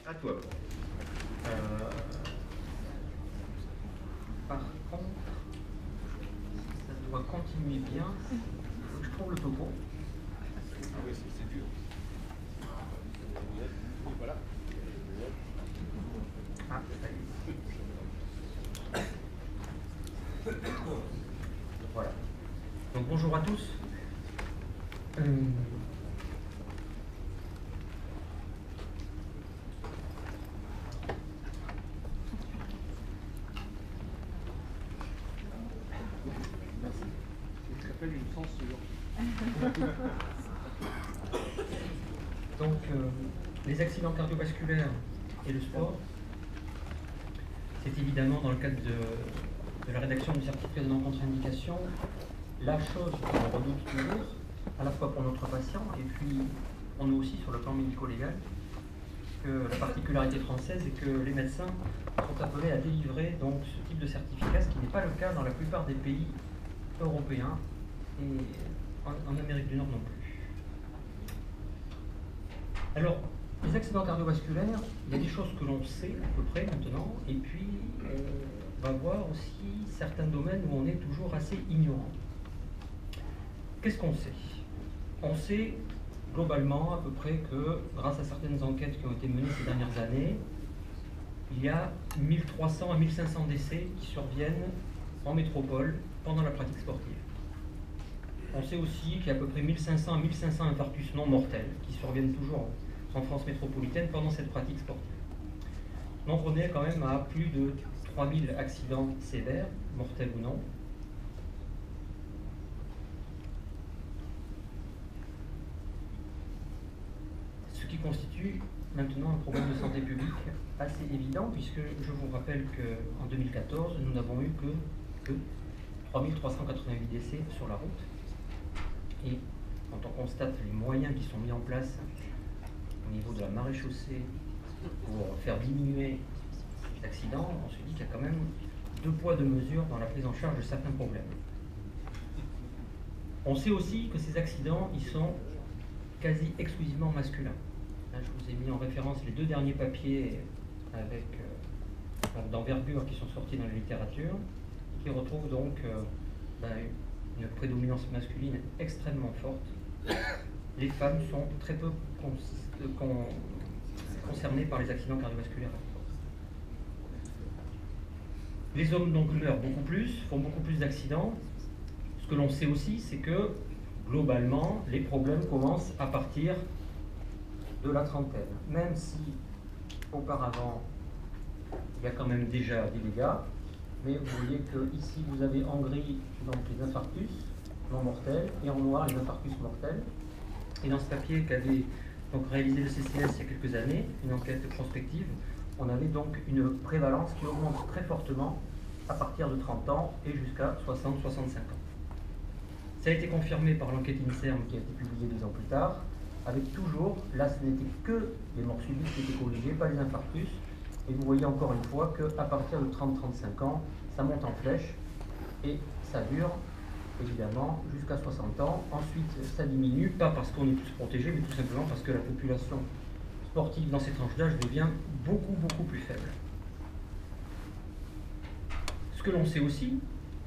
À toi. Par contre, ça doit continuer bien. Il faut que je trouve le topo. Ah oui, c'est dur. Voilà. Ah, ça y est. Voilà. Donc bonjour à tous. Merci. Je t'appelle une censure. Donc les accidents cardiovasculaires et le sport, c'est évidemment dans le cadre de la rédaction du certificat de non-contre-indication la chose qu'on redoute toujours, à la fois pour notre patient et puis pour nous aussi sur le plan médico-légal, que la particularité française est que les médecins sont appelés à délivrer donc ce type de certificat, ce qui n'est pas le cas dans la plupart des pays européens et en Amérique du Nord non plus. Alors, les accidents cardiovasculaires, il y a des choses que l'on sait à peu près maintenant, et puis on va voir aussi certains domaines où on est toujours assez ignorant. Qu'est-ce qu'on sait? On sait globalement à peu près que, grâce à certaines enquêtes qui ont été menées ces dernières années, il y a 1300 à 1500 décès qui surviennent en métropole pendant la pratique sportive. On sait aussi qu'il y a à peu près 1500 à 1500 infarctus non mortels qui surviennent toujours en France métropolitaine pendant cette pratique sportive. Donc on est quand même à plus de 3000 accidents sévères, mortels ou non. Ce qui constitue maintenant un problème de santé publique assez évident, puisque je vous rappelle qu'en 2014, nous n'avons eu que 3388 décès sur la route. Et quand on constate les moyens qui sont mis en place au niveau de la maréchaussée pour faire diminuer les accidents, on se dit qu'il y a quand même deux poids, deux mesures dans la prise en charge de certains problèmes. On sait aussi que ces accidents, ils sont quasi exclusivement masculins. Là, je vous ai mis en référence les deux derniers papiers avec d'envergure qui sont sortis dans la littérature, qui retrouvent donc une prédominance masculine extrêmement forte. Les femmes sont très peu concernées par les accidents cardiovasculaires. Les hommes donc meurent beaucoup plus, font beaucoup plus d'accidents. Ce que l'on sait aussi, c'est que globalement, les problèmes commencent à partir de la trentaine. Même si auparavant, il y a quand même déjà des dégâts, mais vous voyez que ici vous avez en gris donc les infarctus non mortels et en noir les infarctus mortels. Et dans ce papier qu'avait donc réalisé le CCS il y a quelques années, une enquête prospective, on avait donc une prévalence qui augmente très fortement à partir de 30 ans et jusqu'à 60-65 ans. Ça a été confirmé par l'enquête INSERM qui a été publiée 2 ans plus tard, avec toujours, là ce n'était que les morts subites qui étaient corrigées, pas les infarctus. Et vous voyez encore une fois qu'à partir de 30-35 ans, ça monte en flèche et ça dure évidemment jusqu'à 60 ans. Ensuite, ça diminue, pas parce qu'on est tous protégés, mais tout simplement parce que la population sportive dans ces tranches d'âge devient beaucoup plus faible. Ce que l'on sait aussi,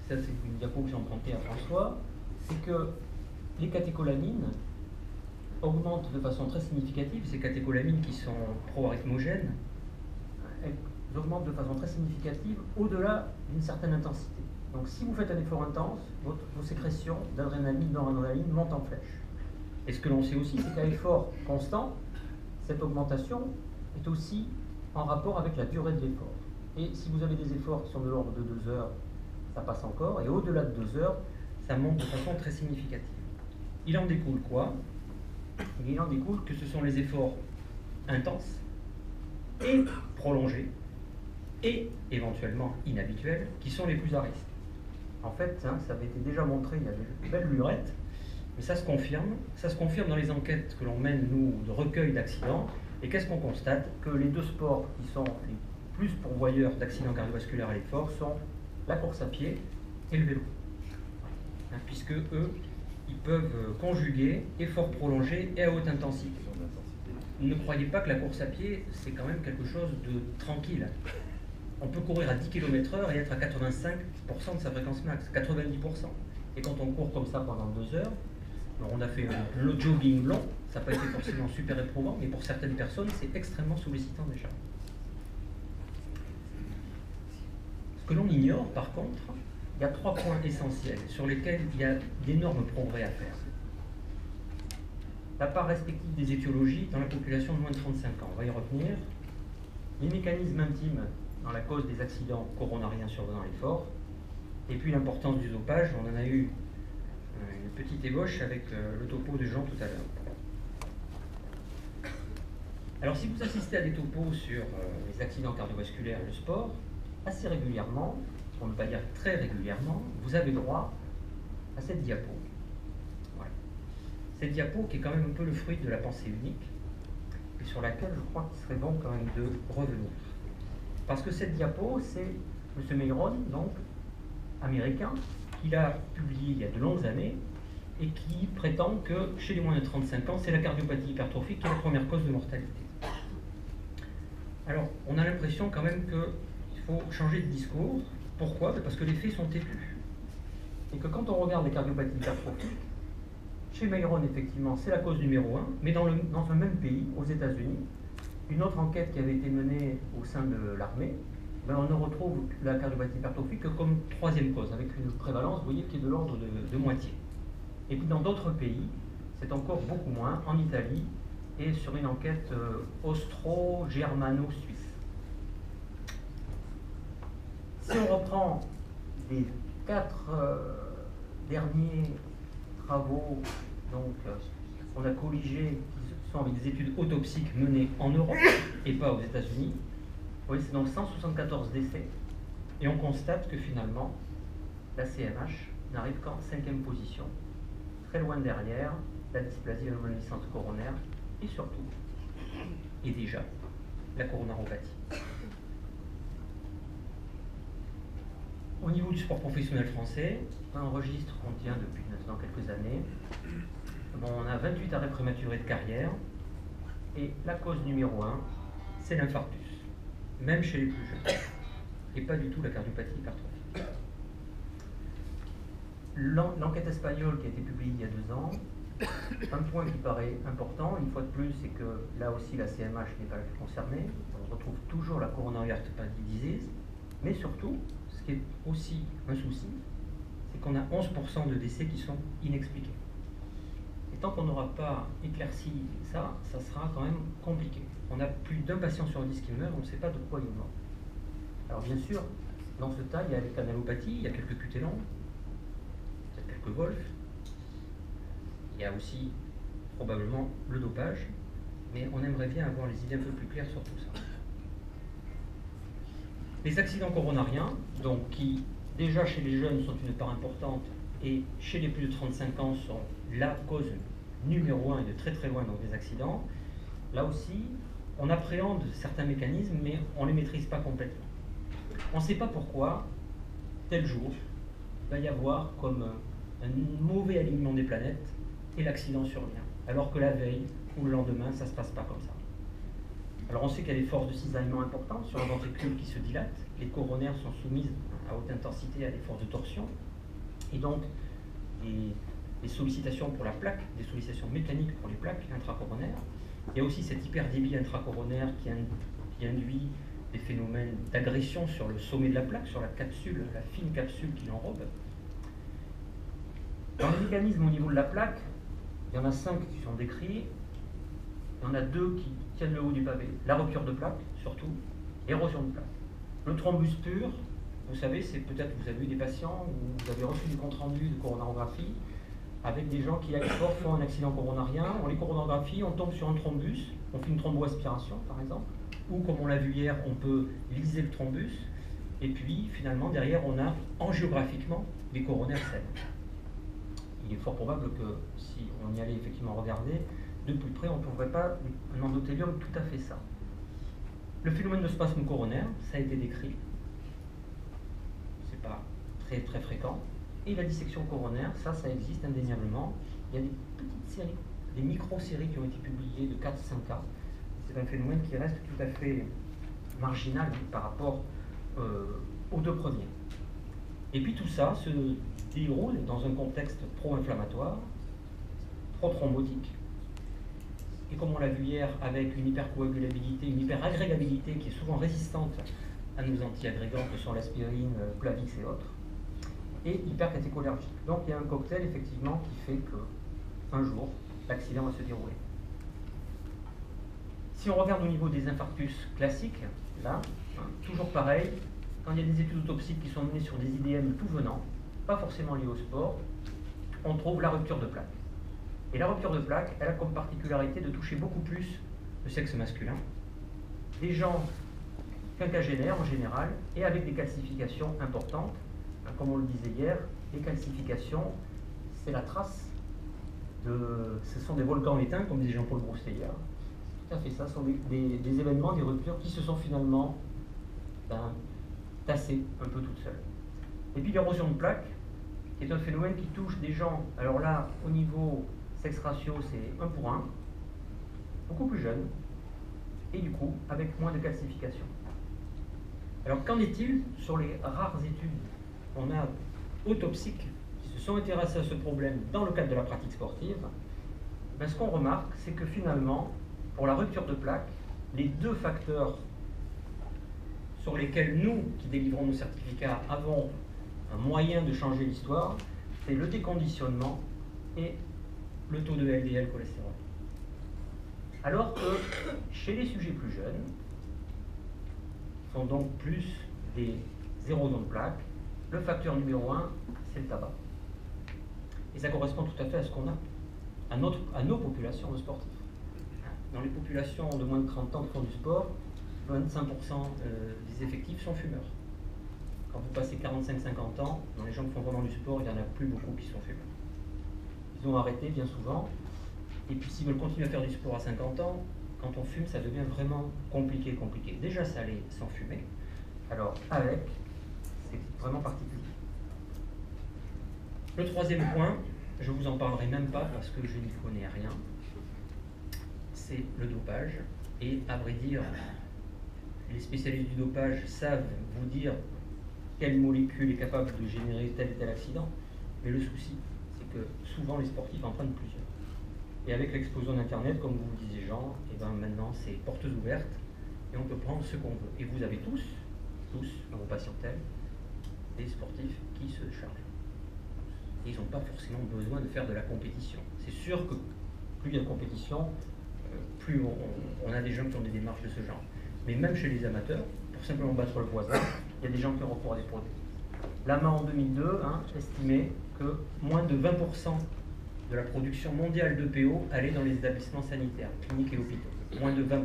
ça c'est une diapo que j'ai empruntée à François, c'est que les catécholamines augmentent de façon très significative, ces catécholamines qui sont pro-arythmogènes, elles augmentent de façon très significative au-delà d'une certaine intensité. Donc si vous faites un effort intense, vos sécrétions d'adrénaline, noradrénaline montent en flèche. Et ce que l'on sait aussi, c'est qu'à effort constant, cette augmentation est aussi en rapport avec la durée de l'effort. Et si vous avez des efforts qui sont de l'ordre de 2 heures, ça passe encore, et au-delà de 2 heures, ça monte de façon très significative. Il en découle quoi? Il en découle que ce sont les efforts intenses et prolongés et éventuellement inhabituels qui sont les plus à risque. En fait, ça avait été déjà montré, il y a de belles lurettes, mais ça se confirme dans les enquêtes que l'on mène, nous, de recueil d'accidents. Et qu'est-ce qu'on constate? Que les deux sports qui sont les plus pourvoyeurs d'accidents cardiovasculaires à l'effort sont la course à pied et le vélo. Puisque eux, ils peuvent conjuguer effort prolongé et à haute intensité. ne croyez pas que la course à pied, c'est quand même quelque chose de tranquille. On peut courir à 10 km/h et être à 85% de sa fréquence max, 90%. Et quand on court comme ça pendant 2 heures, alors on a fait le jogging long, ça n'a pas été forcément super éprouvant, mais pour certaines personnes, c'est extrêmement sollicitant déjà. Ce que l'on ignore, par contre, il y a 3 points essentiels sur lesquels il y a d'énormes progrès à faire. La part respective des étiologies dans la population de moins de 35 ans, on va y revenir. Les mécanismes intimes dans la cause des accidents coronariens survenant l'effort, et puis l'importance du dopage. On en a eu une petite ébauche avec le topo de Jean tout à l'heure. Alors si vous assistez à des topos sur les accidents cardiovasculaires et le sport, assez régulièrement, pour ne pas dire très régulièrement, vous avez droit à cette diapo. Voilà. Cette diapo qui est quand même un peu le fruit de la pensée unique, et sur laquelle je crois qu'il serait bon quand même de revenir. Parce que cette diapo, c'est M. Mayron, donc américain, qui l'a publié il y a de longues années, et qui prétend que chez les moins de 35 ans, c'est la cardiopathie hypertrophique qui est la première cause de mortalité. Alors, on a l'impression quand même qu'il faut changer de discours. Pourquoi? Parce que les faits sont têtus. Et que quand on regarde les cardiopathies hypertrophiques, chez Mayron, effectivement, c'est la cause numéro 1, mais dans un même pays, aux États-Unis, une autre enquête qui avait été menée au sein de l'armée, on ne retrouve la cardiopathie hypertrophique que comme 3e cause, avec une prévalence, vous voyez, qui est de l'ordre de moitié. Et puis dans d'autres pays, c'est encore beaucoup moins, en Italie, et sur une enquête austro-germano-suisse. Si on reprend les 4 derniers travaux, donc on a colligé, qui sont avec des études autopsiques menées en Europe et pas aux États-Unis, vous voyez, c'est donc 174 décès, et on constate que finalement, la CMH n'arrive qu'en 5e position, très loin derrière la dysplasie anomalescente coronaire, et surtout, et déjà, la coronaropathie. Au niveau du sport professionnel français, un registre qu'on tient depuis maintenant quelques années, on a 28 arrêts prématurés de carrière, et la cause numéro 1, c'est l'infarctus, même chez les plus jeunes, et pas du tout la cardiopathie hypertrophique. L'enquête espagnole qui a été publiée il y a 2 ans, un point qui paraît important, une fois de plus, c'est que là aussi la CMH n'est pas concernée, on retrouve toujours la coronary artery disease, mais surtout, ce qui est aussi un souci, c'est qu'on a 11% de décès qui sont inexpliqués. Et tant qu'on n'aura pas éclairci ça, ça sera quand même compliqué. On a plus d'1 patient sur 10 qui meurt, on ne sait pas de quoi il meurt. Alors bien sûr, dans ce tas, il y a les canalopathies, il y a quelques cutélons, peut-être quelques Wolff, il y a aussi probablement le dopage, mais on aimerait bien avoir les idées un peu plus claires sur tout ça. Les accidents coronariens, donc qui déjà chez les jeunes sont une part importante et chez les plus de 35 ans sont la cause numéro 1 et de très très loin donc des accidents, là aussi on appréhende certains mécanismes mais on ne les maîtrise pas complètement. On ne sait pas pourquoi tel jour il va y avoir comme un mauvais alignement des planètes et l'accident survient, alors que la veille ou le lendemain ça ne se passe pas comme ça. Alors on sait qu'il y a des forces de cisaillement importantes sur un ventricule qui se dilate, les coronaires sont soumises à haute intensité à des forces de torsion, et donc les sollicitations pour la plaque, des sollicitations mécaniques pour les plaques intracoronaires. Il y a aussi cet hyperdébit intracoronaire qui induit des phénomènes d'agression sur le sommet de la plaque, sur la capsule, la fine capsule qui l'enrobe. Dans les mécanismes au niveau de la plaque, il y en a 5 qui sont décrits. Il y en a 2 qui tiennent le haut du pavé. La rupture de plaque, surtout, l'érosion de plaque. Le thrombus pur, vous savez, c'est peut-être vous avez eu des patients où vous avez reçu du compte-rendu de coronarographie avec des gens qui, à l'export, font un accident coronarien. On les coronagraphie, on tombe sur un thrombus, on fait une thromboaspiration, par exemple, ou comme on l'a vu hier, on peut liser le thrombus, et puis, finalement, derrière, on a angiographiquement les coronaires saines. Il est fort probable que, si on y allait effectivement regarder, de plus près, on ne trouverait pas un endothélium tout à fait ça. Le phénomène de spasme coronaire, ça a été décrit. C'est pas très très fréquent. Et la dissection coronaire, ça existe indéniablement. Il y a des petites séries, des micro-séries qui ont été publiées de 4-5 cas, c'est un phénomène qui reste tout à fait marginal par rapport aux deux premiers. Et puis tout ça se déroule dans un contexte pro-inflammatoire, pro-thrombotique, et comme on l'a vu hier, avec une hypercoagulabilité, une hyperagrégabilité qui est souvent résistante à nos antiagrégants que sont l'aspirine, Plavix et autres, et hypercatécholergique. Donc il y a un cocktail effectivement qui fait qu'un jour, l'accident va se dérouler. Si on regarde au niveau des infarctus classiques, là, toujours pareil, quand il y a des études autopsiques qui sont menées sur des IDM tout venant, pas forcément liés au sport, on trouve la rupture de plaque. Et la rupture de plaque, elle a comme particularité de toucher beaucoup plus le sexe masculin, des gens quinquagénaires en général, et avec des calcifications importantes. Comme on le disait hier, les calcifications, c'est la trace ce sont des volcans éteints, comme disait Jean-Paul Broussais hier. Tout à fait ça, ce sont des événements, des ruptures qui se sont finalement tassées un peu toutes seules. Et puis l'érosion de plaque, qui est un phénomène qui touche des gens, alors là, au niveau sexe ratio, c'est 1 pour 1, beaucoup plus jeunes, et du coup, avec moins de calcification. Alors qu'en est-il sur les rares études qu'on a autopsiques qui se sont intéressées à ce problème dans le cadre de la pratique sportive? Ce qu'on remarque, c'est que finalement, pour la rupture de plaque, les deux facteurs sur lesquels nous, qui délivrons nos certificats, avons un moyen de changer l'histoire, c'est le déconditionnement et le taux de LDL cholestérol. Alors que chez les sujets plus jeunes, qui sont donc plus des érosions de plaques, le facteur numéro 1, c'est le tabac. Et ça correspond tout à fait à ce qu'on a, à nos populations de sportifs. Dans les populations de moins de 30 ans qui font du sport, 25% des effectifs sont fumeurs. Quand vous passez 45-50 ans, dans les gens qui font vraiment du sport, il n'y en a plus beaucoup qui sont fumeurs. Ils ont arrêté bien souvent, et puis s'ils veulent continuer à faire du sport à 50 ans, quand on fume, ça devient vraiment compliqué. Déjà ça allait sans fumer, alors avec, c'est vraiment particulier. Le troisième point, je ne vous en parlerai même pas parce que je n'y connais rien, c'est le dopage. Et à vrai dire, les spécialistes du dopage savent vous dire quelle molécule est capable de générer tel et tel accident, mais le souci, c'est que souvent les sportifs en prennent plusieurs. Et avec l'explosion d'Internet, comme vous le disiez Jean, et ben maintenant c'est portes ouvertes et on peut prendre ce qu'on veut. Et vous avez tous dans vos patientèles, des sportifs qui se chargent. Et ils n'ont pas forcément besoin de faire de la compétition. C'est sûr que plus il y a de compétition, plus on a des gens qui ont des démarches de ce genre. Mais même chez les amateurs, pour simplement battre le voisin, il y a des gens qui ont recours à des produits. L'AMA en 2002 estimait que moins de 20% de la production mondiale de PO allait dans les établissements sanitaires, cliniques et hôpitaux. Moins de 20%.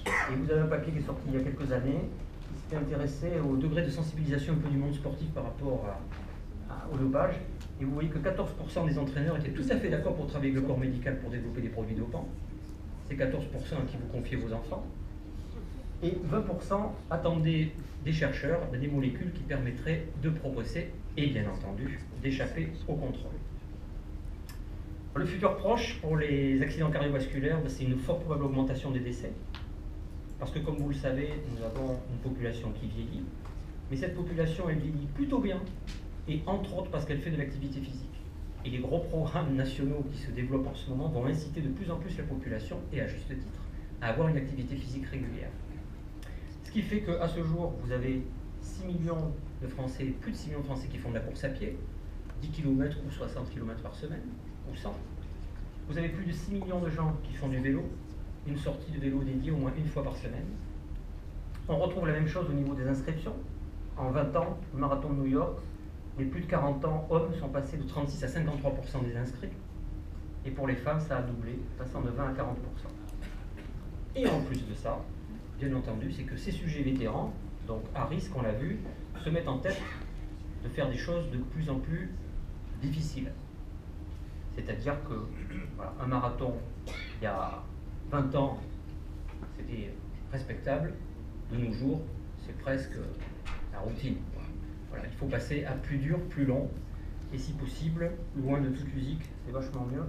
Et vous avez un papier qui est sorti il y a quelques années, qui s'était intéressé au degré de sensibilisation un peu du monde sportif par rapport au dopage. Et vous voyez que 14% des entraîneurs étaient tout à fait d'accord pour travailler avec le corps médical pour développer des produits dopants. C'est 14% à qui vous confiez vos enfants. Et 20% attendaient des chercheurs des molécules qui permettraient de progresser et bien entendu d'échapper au contrôle. Le futur proche pour les accidents cardiovasculaires, c'est une forte probable augmentation des décès. Parce que comme vous le savez, nous avons une population qui vieillit. Mais cette population, elle vieillit plutôt bien. Et entre autres parce qu'elle fait de l'activité physique. Et les gros programmes nationaux qui se développent en ce moment vont inciter de plus en plus la population, et à juste titre, à avoir une activité physique régulière. Ce qui fait qu'à ce jour, vous avez 6 millions de Français, plus de 6 millions de Français qui font de la course à pied, 10 km ou 60 km par semaine, ou 100. Vous avez plus de 6 millions de gens qui font du vélo, une sortie de vélo dédiée au moins une fois par semaine. On retrouve la même chose au niveau des inscriptions. En 20 ans, le marathon de New York, les plus de 40 ans, hommes, sont passés de 36 à 53% des inscrits. Et pour les femmes, ça a doublé, passant de 20 à 40%. Et en plus de ça, bien entendu, c'est que ces sujets vétérans, donc à risque, on l'a vu, se mettent en tête de faire des choses de plus en plus difficiles. C'est-à-dire que voilà, un marathon, il y a 20 ans, c'était respectable. De nos jours, c'est presque la routine. Voilà, il faut passer à plus dur, plus long, et si possible, loin de toute musique, c'est vachement mieux.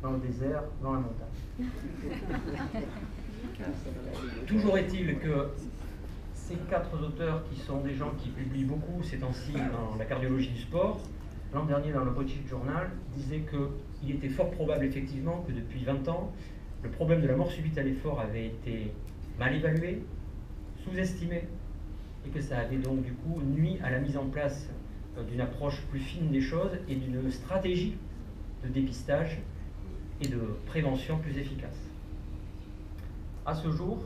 dans le désert, dans la montagne. Toujours est-il que ces 4 auteurs, qui sont des gens qui publient beaucoup ces temps-ci dans la cardiologie du sport, l'an dernier dans le British Journal, disaient qu'il était fort probable effectivement que depuis 20 ans, le problème de la mort subite à l'effort avait été mal évalué, sous-estimé, et que ça avait donc du coup nui à la mise en place d'une approche plus fine des choses et d'une stratégie de dépistage et de prévention plus efficace. À ce jour,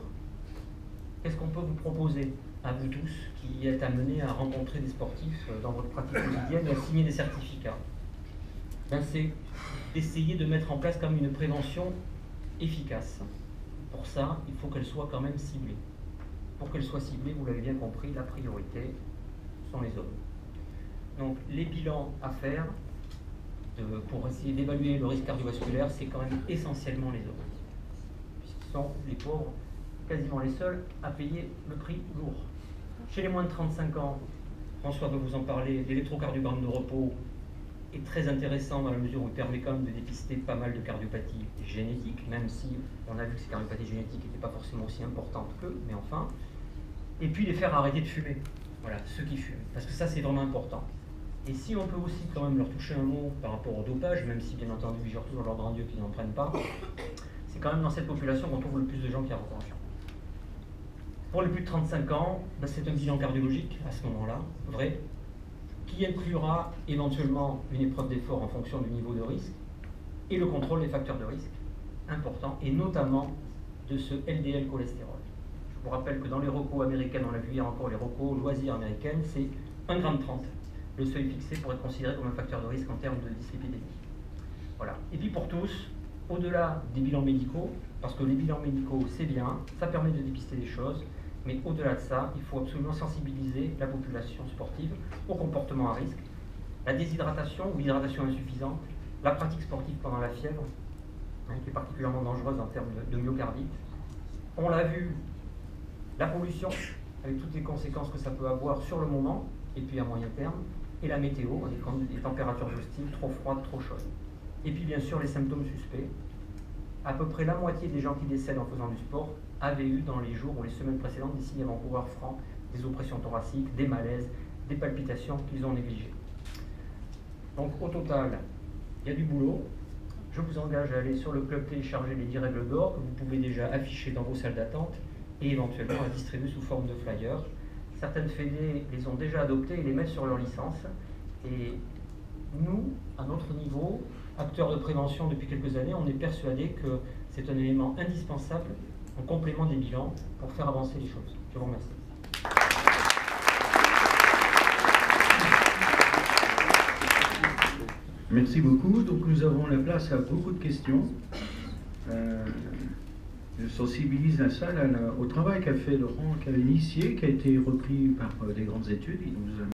qu'est-ce qu'on peut vous proposer à vous tous qui êtes amenés à rencontrer des sportifs dans votre pratique quotidienne et à signer des certificats? C'est d'essayer de mettre en place quand même une prévention efficace. Pour ça, il faut qu'elle soit quand même ciblée. Pour qu'elle soit ciblée, vous l'avez bien compris, la priorité sont les hommes. Donc les bilans à faire pour essayer d'évaluer le risque cardiovasculaire, c'est quand même essentiellement les hommes, puisqu'ils sont les pauvres, quasiment les seuls à payer le prix lourd. Chez les moins de 35 ans, François va vous en parler, l'électrocardiogramme de repos est très intéressant dans la mesure où il permet quand même de dépister pas mal de cardiopathies génétiques, même si on a vu que ces cardiopathies génétiques n'étaient pas forcément aussi importantes qu'eux, mais enfin. Et puis les faire arrêter de fumer, voilà, ceux qui fument, parce que ça c'est vraiment important. Et si on peut aussi quand même leur toucher un mot par rapport au dopage, même si bien entendu ils jurent toujours leur grand Dieu qu'ils n'en prennent pas, c'est quand même dans cette population qu'on trouve le plus de gens qui arrêtent. Pour les plus de 35 ans, c'est un bilan cardiologique à ce moment-là, vrai, qui inclura éventuellement une épreuve d'effort en fonction du niveau de risque et le contrôle des facteurs de risque, important, et notamment de ce LDL cholestérol. Je vous rappelle que dans les recos américaines, on l'a vu hier encore, les recos loisirs américaines, c'est 1,30 g, le seuil fixé pour être considéré comme un facteur de risque en termes de dyslipidémie. Voilà. Et puis pour tous, au-delà des bilans médicaux, parce que les bilans médicaux c'est bien, ça permet de dépister des choses, mais au-delà de ça, il faut absolument sensibiliser la population sportive au comportement à risque, la déshydratation ou l'hydratation insuffisante, la pratique sportive pendant la fièvre, qui est particulièrement dangereuse en termes de myocardite. On l'a vu, la pollution, avec toutes les conséquences que ça peut avoir sur le moment, et puis à moyen terme, et la météo, des températures hostiles, trop froides, trop chaudes. Et puis bien sûr les symptômes suspects. À peu près la moitié des gens qui décèdent en faisant du sport avaient eu dans les jours ou les semaines précédentes des signes avant-coureurs francs, des oppressions thoraciques, des malaises, des palpitations qu'ils ont négligées. Donc au total, il y a du boulot. Je vous engage à aller sur le club télécharger les 10 règles d'or que vous pouvez déjà afficher dans vos salles d'attente et éventuellement à distribuer sous forme de flyers. Certaines fédés les ont déjà adoptés et les mettent sur leur licence. Et nous, à notre niveau, acteurs de prévention depuis quelques années, on est persuadés que c'est un élément indispensable en complément des bilans pour faire avancer les choses. Je vous remercie. Merci beaucoup. Donc nous avons la place à beaucoup de questions. Je sensibilise la salle au travail qu'a fait Laurent, qu'a initié, qui a été repris par des grandes études. Il nous a